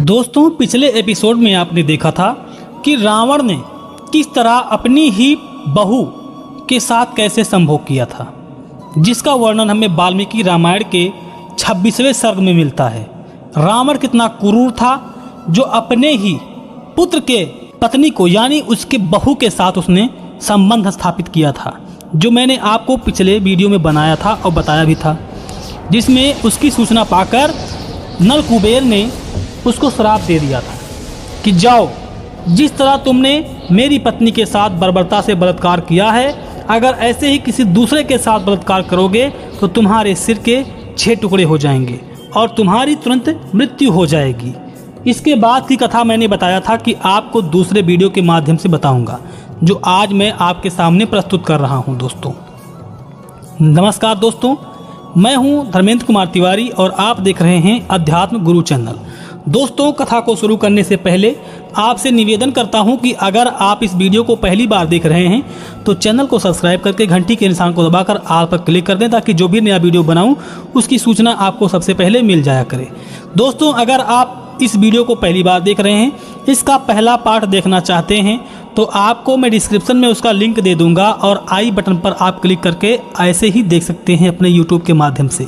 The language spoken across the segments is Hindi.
दोस्तों, पिछले एपिसोड में आपने देखा था कि रावण ने किस तरह अपनी ही बहू के साथ कैसे संभोग किया था, जिसका वर्णन हमें वाल्मीकि रामायण के 26वें सर्ग में मिलता है। रावण कितना क्रूर था जो अपने ही पुत्र के पत्नी को यानी उसके बहू के साथ उसने संबंध स्थापित किया था, जो मैंने आपको पिछले वीडियो में बनाया था और बताया भी था, जिसमें उसकी सूचना पाकर नल कुबेर ने उसको श्राप दे दिया था कि जाओ, जिस तरह तुमने मेरी पत्नी के साथ बर्बरता से बलात्कार किया है, अगर ऐसे ही किसी दूसरे के साथ बलात्कार करोगे तो तुम्हारे सिर के 6 टुकड़े हो जाएंगे और तुम्हारी तुरंत मृत्यु हो जाएगी। इसके बाद की कथा मैंने बताया था कि आपको दूसरे वीडियो के माध्यम से बताऊंगा, जो आज मैं आपके सामने प्रस्तुत कर रहा हूं। दोस्तों नमस्कार दोस्तों, मैं हूं धर्मेंद्र कुमार तिवारी और आप देख रहे हैं अध्यात्म गुरु चैनल। दोस्तों, कथा को शुरू करने से पहले आपसे निवेदन करता हूं कि अगर आप इस वीडियो को पहली बार देख रहे हैं तो चैनल को सब्सक्राइब करके घंटी के निशान को दबाकर ऑल पर क्लिक कर दें, ताकि जो भी नया वीडियो बनाऊं उसकी सूचना आपको सबसे पहले मिल जाया करे। दोस्तों, अगर आप इस वीडियो को पहली बार देख रहे हैं, इसका पहला पार्ट देखना चाहते हैं तो आपको मैं डिस्क्रिप्शन में उसका लिंक दे दूंगा और आई बटन पर आप क्लिक करके ऐसे ही देख सकते हैं अपने यूट्यूब के माध्यम से,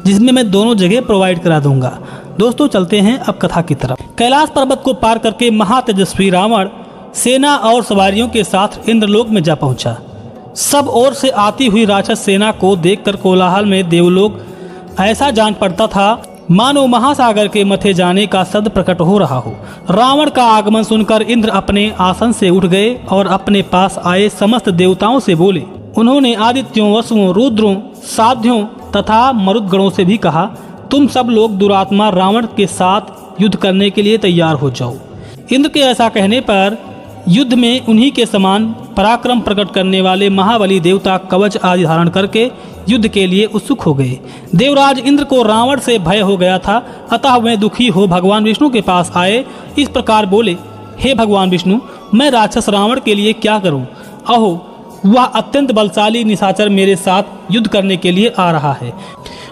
जिसमें मैं दोनों जगह प्रोवाइड करा दूंगा। दोस्तों चलते हैं अब कथा की तरफ। कैलाश पर्वत को पार करके महातेजस्वी रावण सेना और सवारियों के साथ इंद्रलोक में जा पहुंचा। सब ओर से आती हुई राक्षस सेना को देखकर कोलाहल में देवलोक ऐसा जान पड़ता था मानो महासागर के मथे जाने का सद प्रकट हो रहा हो। रावण का आगमन सुनकर इंद्र अपने आसन से उठ गए और अपने पास आए समस्त देवताओं से बोले। उन्होंने आदित्यों, वसुओं, रुद्रों, साध्यों तथा मरुदगणों से भी कहा, तुम सब लोग दुरात्मा रावण के साथ युद्ध करने के लिए तैयार हो जाओ। इंद्र के ऐसा कहने पर युद्ध में उन्हीं के समान पराक्रम प्रकट करने वाले महाबली देवता कवच आदि धारण करके युद्ध के लिए उत्सुक हो गए। देवराज इंद्र को रावण से भय हो गया था, अतः वे दुखी हो भगवान विष्णु के पास आए। इस प्रकार बोले, हे भगवान विष्णु, मैं राक्षस रावण के लिए क्या करूं? अहो, वह अत्यंत बलशाली निशाचर मेरे साथ युद्ध करने के लिए आ रहा है।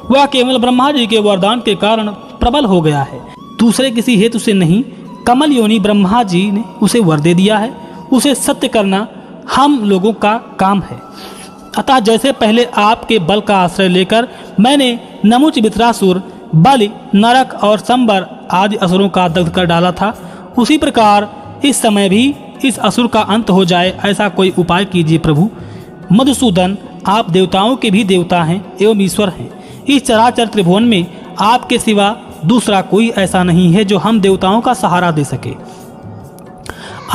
वह केवल ब्रह्मा जी के वरदान के कारण प्रबल हो गया है, दूसरे किसी हेतु से नहीं। कमल योनि ब्रह्मा जी ने उसे वर दे दिया है, उसे सत्य करना हम लोगों का काम है। अतः जैसे पहले आपके बल का आश्रय लेकर मैंने नमुच, वित्रासुर, बलि, नरक और संबर आदि असुरों का दग्ध कर डाला था, उसी प्रकार इस समय भी इस असुर का अंत हो जाए, ऐसा कोई उपाय कीजिए प्रभु। मधुसूदन, आप देवताओं के भी देवता हैं एवं ईश्वर हैं। इस चराचर त्रिभुवन में आपके सिवा दूसरा कोई ऐसा नहीं है जो हम देवताओं का सहारा दे सके।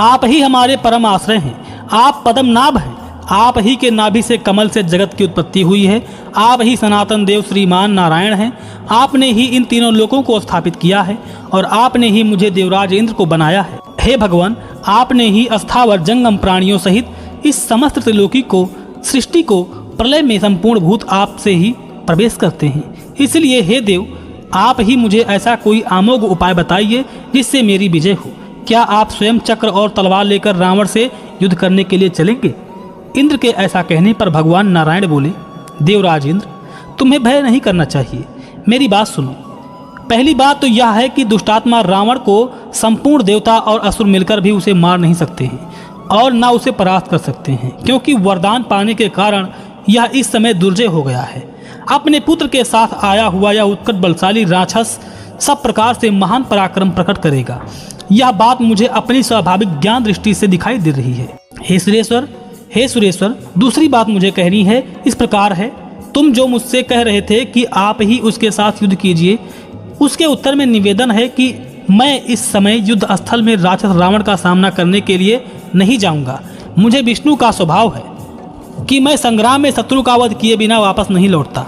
आप ही हमारे परम आश्रय हैं, आप पद्म नाभ हैं, आप ही के नाभि से कमल से जगत की उत्पत्ति हुई है, आप ही सनातन देव श्रीमान नारायण हैं। आपने ही इन तीनों लोकों को स्थापित किया है और आपने ही मुझे देवराज इंद्र को बनाया है। हे भगवान, आपने ही अस्थावर जंगम प्राणियों सहित इस समस्त त्रिलोकी को, सृष्टि को प्रलय में संपूर्ण भूत आपसे ही प्रवेश करते हैं। इसलिए हे देव, आप ही मुझे ऐसा कोई अमोघ उपाय बताइए जिससे मेरी विजय हो। क्या आप स्वयं चक्र और तलवार लेकर रावण से युद्ध करने के लिए चलेंगे? इंद्र के ऐसा कहने पर भगवान नारायण बोले, देवराज इंद्र, तुम्हें भय नहीं करना चाहिए। मेरी बात सुनो। पहली बात तो यह है कि दुष्टात्मा रावण को संपूर्ण देवता और असुर मिलकर भी उसे मार नहीं सकते हैं और न उसे परास्त कर सकते हैं, क्योंकि वरदान पाने के कारण यह इस समय दुर्जय हो गया है। अपने पुत्र के साथ आया हुआ यह उत्कट बलशाली राक्षस सब प्रकार से महान पराक्रम प्रकट करेगा। यह बात मुझे अपनी स्वाभाविक ज्ञान दृष्टि से दिखाई दे रही है। हे सुरेश्वर, दूसरी बात मुझे कहनी है, इस प्रकार है। तुम जो मुझसे कह रहे थे कि आप ही उसके साथ युद्ध कीजिए, उसके उत्तर में निवेदन है कि मैं इस समय युद्ध स्थल में राक्षस रावण का सामना करने के लिए नहीं जाऊंगा। मुझे विष्णु का स्वभाव है कि मैं संग्राम में शत्रु का वध किए बिना वापस नहीं लौटता,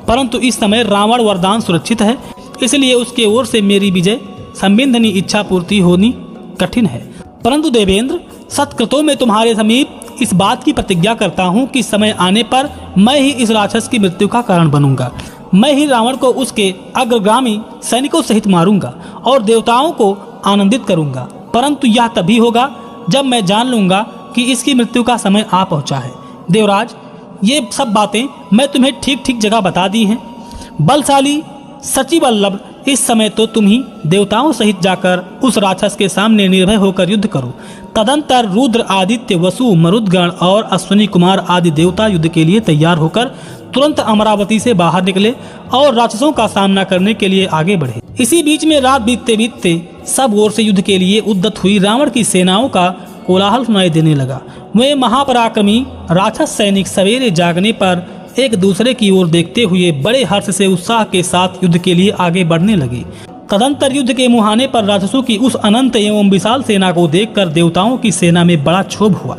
परंतु इस समय रावण वरदान सुरक्षित है, इसलिए उसके ओर से मेरी विजय संबिंधनी इच्छा पूर्ति होनी कठिन है। परंतु देवेंद्र, सत्कृतों में तुम्हारे समीप इस बात की प्रतिज्ञा करता हूँ कि समय आने पर मैं ही इस राक्षस की मृत्यु का कारण बनूंगा। मैं ही रावण को उसके अग्रगामी सैनिकों सहित मारूंगा और देवताओं को आनंदित करूंगा, परंतु यह तभी होगा जब मैं जान लूंगा कि इसकी मृत्यु का समय आ पहुंचा है। देवराज, ये सब बातें मैं तुम्हें ठीक ठीक जगह बता दी हैं। बलशाली सचिवल्लभ इस समय तो तुम ही देवताओं सहित जाकर उस राक्षस के सामने निर्भय होकर युद्ध करो। तदंतर रुद्र, आदित्य, वसु, मरुदगण और अश्विनी कुमार आदि देवता युद्ध के लिए तैयार होकर तुरंत अमरावती से बाहर निकले और राक्षसों का सामना करने के लिए आगे बढ़े। इसी बीच में रात बीतते बीतते सब ओर से युद्ध के लिए उद्यत हुई रावण की सेनाओं का कोलाहल सुनाई देने लगा। वे महापराक्रमी राक्षस सैनिक सवेरे जागने पर एक दूसरे की ओर देखते हुए बड़े हर्ष से उत्साह के साथ युद्ध के लिए आगे बढ़ने लगे। तदंतर युद्ध के मुहाने पर राक्षसों की उस अनंत एवं विशाल सेना को देखकर देवताओं की सेना में बड़ा क्षोभ हुआ।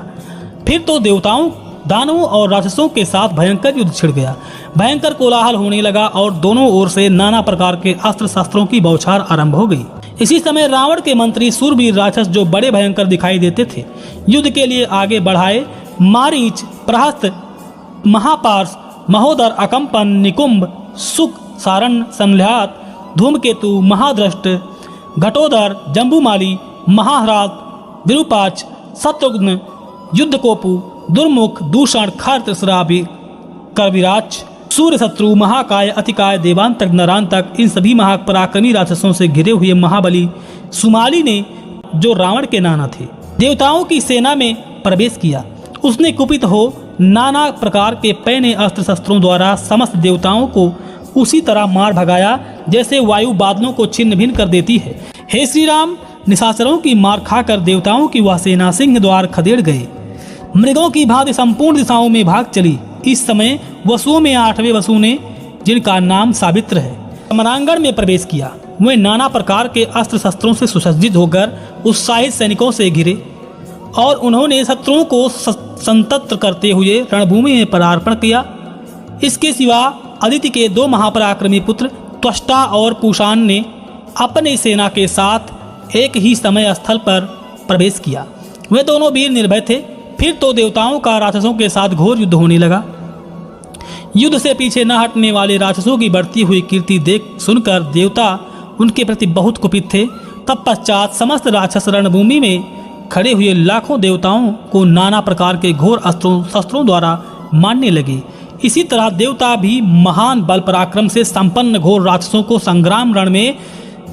फिर तो देवताओं, दानवों और राक्षसों के साथ भयंकर युद्ध छिड़ गया। भयंकर कोलाहल होने लगा और दोनों ओर से नाना प्रकार के अस्त्र शस्त्रों की बौछार आरंभ हो गई। इसी समय रावण के मंत्री सूरवीर राक्षस, जो बड़े भयंकर दिखाई देते थे, युद्ध के लिए आगे बढ़ाए। मारीच, प्रहस्त, महापार्श, महोदर, अकंपन, निकुंभ, सुक, सारण, संध्यात, धूमकेतु, महादृष्ट, घटोदर, जम्बूमाली, महाह्रात, विरूपाक्ष, शत्रुघ्न, युद्धकोपु, दुर्मुख, दूषण, खर्त, श्रावी, कविराज, सूर्य शत्रु, महाकाय, अतिकाय, देवांतक, नरांतक, इन सभी महापराक्रमी राक्षसों से घिरे हुए महाबली सुमाली ने, जो रावण के नाना थे, देवताओं की सेना में प्रवेश किया। उसने कुपित हो नाना प्रकार के पैने अस्त्र शस्त्रों द्वारा समस्त देवताओं को उसी तरह मार भगाया जैसे वायु बादलों को छिन्न भिन्न कर देती है। हे श्री राम, निशाचरों की मार खाकर देवताओं की वह सेना सिंह द्वार खदेड़ गए। मृगों की भांति संपूर्ण दिशाओं में भाग चली। इस समय वसुओं में 8वें वसु ने, जिनका नाम सावित्र है, समरांगण में प्रवेश किया। वे नाना प्रकार के अस्त्र शस्त्रों से सुसज्जित होकर उत्साहित सैनिकों से घिरे और उन्होंने शत्रुओं को संतप्त करते हुए रणभूमि में पदार्पण किया। इसके सिवा अदिति के 2 महापराक्रमी पुत्र त्वष्टा और पूषान ने अपनी सेना के साथ एक ही समय स्थल पर प्रवेश किया। वे दोनों वीर निर्भय थे। फिर तो देवताओं का राक्षसों के साथ घोर युद्ध होने लगा। युद्ध से पीछे न हटने वाले राक्षसों की बढ़ती हुई कीर्ति देख सुनकर देवता उनके प्रति बहुत कुपित थे। तब पश्चात समस्त राक्षस रणभूमि में खड़े हुए लाखों देवताओं को नाना प्रकार के घोर अस्त्रों शस्त्रों द्वारा मारने लगे। इसी तरह देवता भी महान बल पराक्रम से संपन्न घोर राक्षसों को संग्राम रण में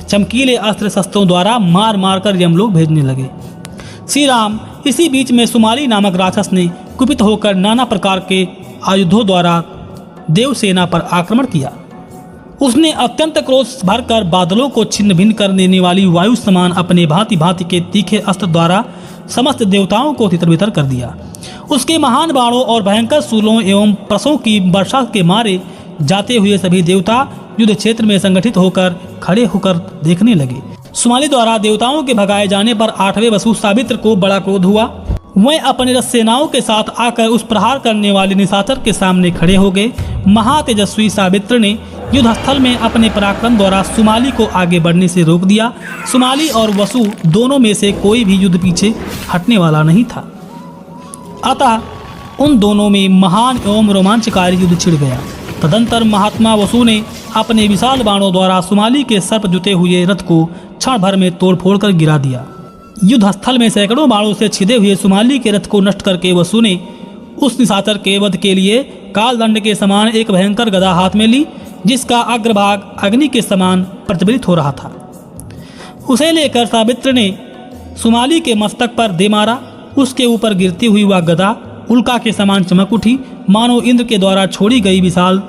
चमकीले अस्त्र शस्त्रों द्वारा मार मार कर यमलोक भेजने लगे। श्री राम, इसी बीच में सुमाली नामक राक्षस ने कुपित होकर नाना प्रकार के आयुधों द्वारा देव सेना पर आक्रमण किया। उसने अत्यंत क्रोध भरकर बादलों को छिन्न भिन्न कर देने वाली वायु समान अपने भांति भांति के तीखे अस्त्र द्वारा समस्त देवताओं को तितर बितर कर दिया। उसके महान बाणों और भयंकर शूलों एवं प्रसों की वर्षा के मारे जाते हुए सभी देवता युद्ध क्षेत्र में संगठित होकर खड़े होकर देखने लगे। सुमाली द्वारा देवताओं के भगाए जाने पर 8वें वसु सावित्र को बड़ा क्रोध हुआ। वह अपने रथ सेनाओं के साथ आकर उस प्रहार करने वाले निशाचर के सामने खड़े हो गए। महातेजस्वी सावित्र ने युद्ध स्थल में अपने पराक्रम द्वारा सुमाली को आगे बढ़ने से रोक दिया। सुमाली और वसु दोनों में से कोई भी युद्ध पीछे हटने वाला नहीं था। अतः उन दोनों में महान एवं रोमांचकारी युद्ध छिड़ गया। तदंतर महात्मा वसु ने अपने विशाल बाणों द्वारा सुमाली के सर्प जुते हुए रथ को क्षण भर में तोड़ फोड़ कर गिरा दिया। युद्ध स्थल में सैकड़ों बाणों से छिदे हुए सुमाली के रथ को नष्ट करके वसु ने उस निशाचर के वध के लिए कालदंड के समान एक भयंकर गदा हाथ में ली, जिसका अग्रभाग अग्नि के समान प्रज्वलित हो रहा था। उसे लेकर सावित्र ने सुमाली के मस्तक पर दे मारा। उसके ऊपर गिरती हुई वह गदा उल्का के समान चमक उठी, मानो इंद्र के द्वारा छोड़ी गई विशाल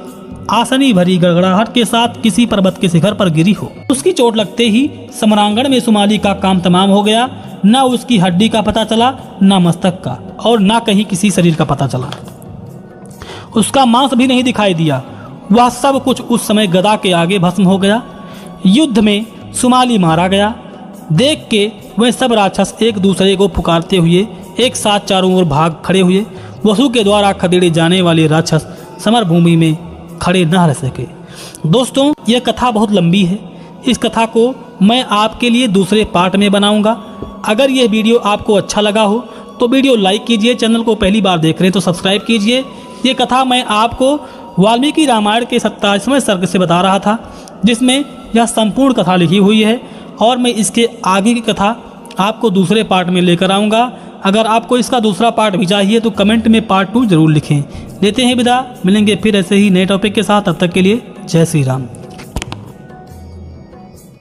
आसनी भरी गड़गड़ाहट के साथ किसी पर्वत के शिखर पर गिरी हो। उसकी चोट लगते ही समरांगण में सुमाली का काम तमाम हो गया। न उसकी हड्डी का पता चला, न मस्तक का, और न कहीं किसी शरीर का पता चला। उसका मांस भी नहीं दिखाई दिया। वह सब कुछ उस समय गदा के आगे भस्म हो गया। युद्ध में सुमाली मारा गया देख के वह सब राक्षस एक दूसरे को पुकारते हुए एक साथ चारों ओर भाग खड़े हुए। वसु के द्वारा खदेड़े जाने वाले राक्षस समर भूमि में खड़े न रह सके। दोस्तों, यह कथा बहुत लंबी है। इस कथा को मैं आपके लिए दूसरे पार्ट में बनाऊंगा। अगर यह वीडियो आपको अच्छा लगा हो तो वीडियो लाइक कीजिए। चैनल को पहली बार देख रहे हैं तो सब्सक्राइब कीजिए। ये कथा मैं आपको वाल्मीकि रामायण के 27वें सर्ग से बता रहा था, जिसमें यह संपूर्ण कथा लिखी हुई है, और मैं इसके आगे की कथा आपको दूसरे पार्ट में लेकर आऊँगा। अगर आपको इसका दूसरा पार्ट भी चाहिए तो कमेंट में पार्ट 2 जरूर लिखें। लेते हैं विदा, मिलेंगे फिर ऐसे ही नए टॉपिक के साथ। तब तक के लिए जय श्री राम।